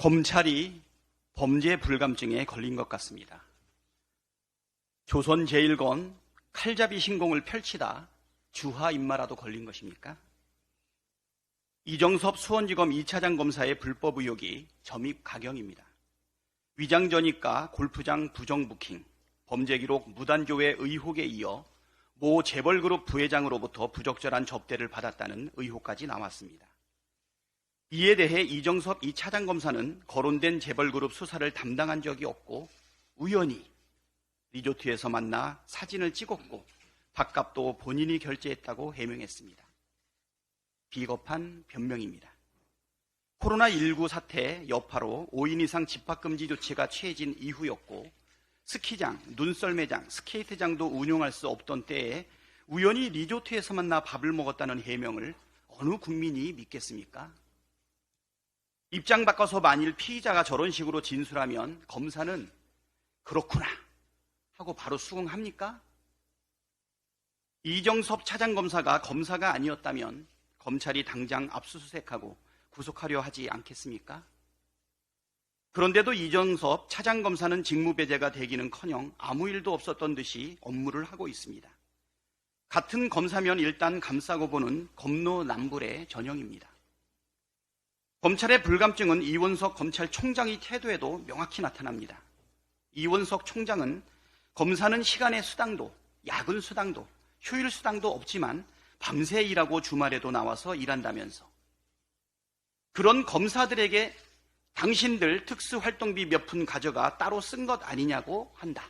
검찰이 범죄 불감증에 걸린 것 같습니다. 조선제일건 칼잡이 신공을 펼치다 주하인마라도 걸린 것입니까? 이정섭 수원지검 2차장 검사의 불법 의혹이 점입가경입니다. 위장전입과 골프장 부정부킹, 범죄기록 무단조회 의혹에 이어 모 재벌그룹 부회장으로부터 부적절한 접대를 받았다는 의혹까지 나왔습니다. 이에 대해 이정섭 2차장 검사는 거론된 재벌그룹 수사를 담당한 적이 없고 우연히 리조트에서 만나 사진을 찍었고 밥값도 본인이 결제했다고 해명했습니다. 비겁한 변명입니다. 코로나19 사태 여파로 5인 이상 집합금지 조치가 취해진 이후였고 스키장, 눈썰매장, 스케이트장도 운용할 수 없던 때에 우연히 리조트에서 만나 밥을 먹었다는 해명을 어느 국민이 믿겠습니까? 입장 바꿔서 만일 피의자가 저런 식으로 진술하면 검사는 그렇구나 하고 바로 수긍합니까? 이정섭 차장검사가 검사가 아니었다면 검찰이 당장 압수수색하고 구속하려 하지 않겠습니까? 그런데도 이정섭 차장검사는 직무배제가 되기는커녕 아무 일도 없었던 듯이 업무를 하고 있습니다. 같은 검사면 일단 감싸고 보는 검노남불의 전형입니다. 검찰의 불감증은 이원석 검찰총장의 태도에도 명확히 나타납니다. 이원석 총장은 검사는 시간의 수당도, 야근 수당도, 휴일 수당도 없지만 밤새 일하고 주말에도 나와서 일한다면서 그런 검사들에게 당신들 특수활동비 몇 푼 가져가 따로 쓴 것 아니냐고 한다.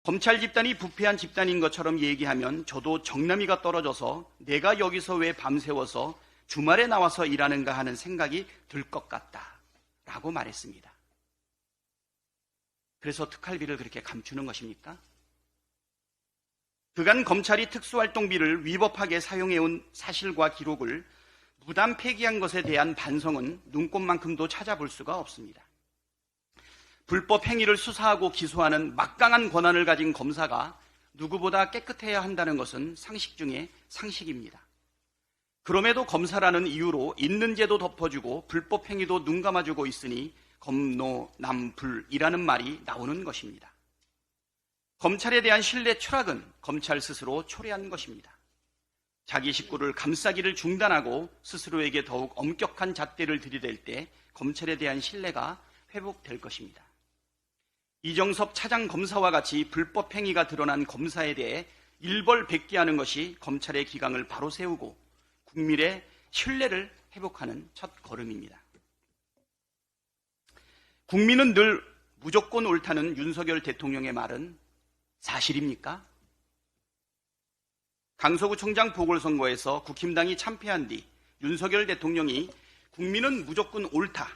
검찰 집단이 부패한 집단인 것처럼 얘기하면 저도 정남이가 떨어져서 내가 여기서 왜 밤새워서 주말에 나와서 일하는가 하는 생각이 들 것 같다 라고 말했습니다. 그래서 특활비를 그렇게 감추는 것입니까? 그간 검찰이 특수활동비를 위법하게 사용해온 사실과 기록을 무단 폐기한 것에 대한 반성은 눈꼽만큼도 찾아볼 수가 없습니다. 불법 행위를 수사하고 기소하는 막강한 권한을 가진 검사가 누구보다 깨끗해야 한다는 것은 상식 중에 상식입니다. 그럼에도 검사라는 이유로 있는 죄도 덮어주고 불법 행위도 눈감아주고 있으니 검노남불이라는 말이 나오는 것입니다. 검찰에 대한 신뢰 추락은 검찰 스스로 초래한 것입니다. 자기 식구를 감싸기를 중단하고 스스로에게 더욱 엄격한 잣대를 들이댈 때 검찰에 대한 신뢰가 회복될 것입니다. 이정섭 차장 검사와 같이 불법 행위가 드러난 검사에 대해 일벌백계하는 것이 검찰의 기강을 바로 세우고 국민의 신뢰를 회복하는 첫 걸음입니다. 국민은 늘 무조건 옳다는 윤석열 대통령의 말은 사실입니까? 강서구청장 보궐선거에서 국힘당이 참패한 뒤 윤석열 대통령이 국민은 무조건 옳다,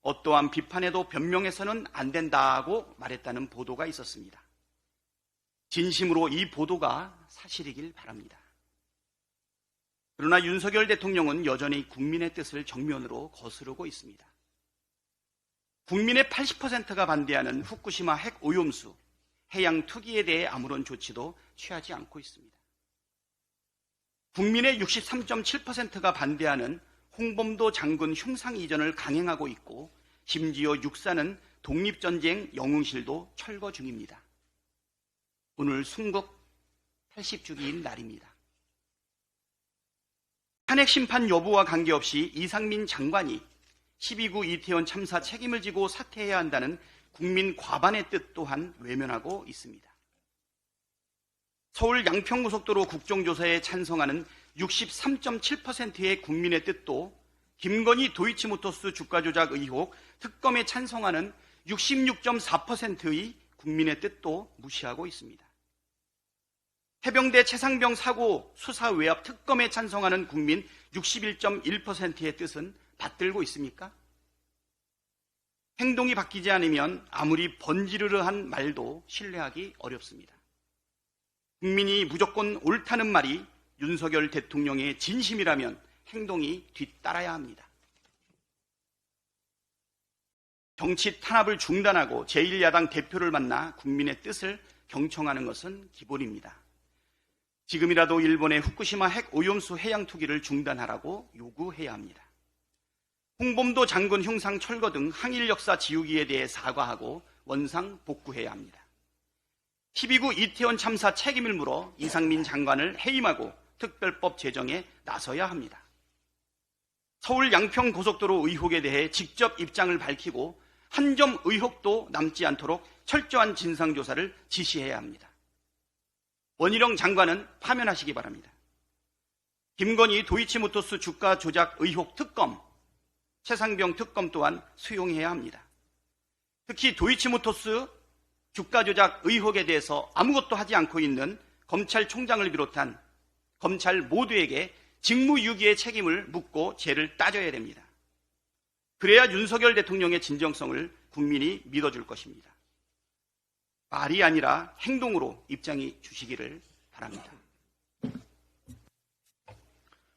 어떠한 비판에도 변명해서는 안 된다고 말했다는 보도가 있었습니다. 진심으로 이 보도가 사실이길 바랍니다. 그러나 윤석열 대통령은 여전히 국민의 뜻을 정면으로 거스르고 있습니다. 국민의 80%가 반대하는 후쿠시마 핵 오염수, 해양 투기에 대해 아무런 조치도 취하지 않고 있습니다. 국민의 63.7%가 반대하는 홍범도 장군 흉상 이전을 강행하고 있고 심지어 육사는 독립전쟁 영웅실도 철거 중입니다. 오늘 순국 80주기인 날입니다. 탄핵 심판 여부와 관계없이 이상민 장관이 12구 이태원 참사 책임을 지고 사퇴해야 한다는 국민 과반의 뜻 또한 외면하고 있습니다. 서울 양평고속도로 국정조사에 찬성하는 63.7%의 국민의 뜻도 김건희 도이치모터스 주가조작 의혹 특검에 찬성하는 66.4%의 국민의 뜻도 무시하고 있습니다. 해병대 최상병 사고 수사 외압 특검에 찬성하는 국민 61.1%의 뜻은 받들고 있습니까? 행동이 바뀌지 않으면 아무리 번지르르한 말도 신뢰하기 어렵습니다. 국민이 무조건 옳다는 말이 윤석열 대통령의 진심이라면 행동이 뒤따라야 합니다. 정치 탄압을 중단하고 제1야당 대표를 만나 국민의 뜻을 경청하는 것은 기본입니다. 지금이라도 일본의 후쿠시마 핵 오염수 해양 투기를 중단하라고 요구해야 합니다. 홍범도 장군 흉상 철거 등 항일 역사 지우기에 대해 사과하고 원상 복구해야 합니다. 12구 이태원 참사 책임을 물어 이상민 장관을 해임하고 특별법 제정에 나서야 합니다. 서울 양평 고속도로 의혹에 대해 직접 입장을 밝히고 한 점 의혹도 남지 않도록 철저한 진상조사를 지시해야 합니다. 원희룡 장관은 파면하시기 바랍니다. 김건희 도이치모터스 주가 조작 의혹 특검, 최상병 특검 또한 수용해야 합니다. 특히 도이치모터스 주가 조작 의혹에 대해서 아무것도 하지 않고 있는 검찰총장을 비롯한 검찰 모두에게 직무유기의 책임을 묻고 죄를 따져야 됩니다. 그래야 윤석열 대통령의 진정성을 국민이 믿어줄 것입니다. 말이 아니라 행동으로 입장해 주시기를 바랍니다.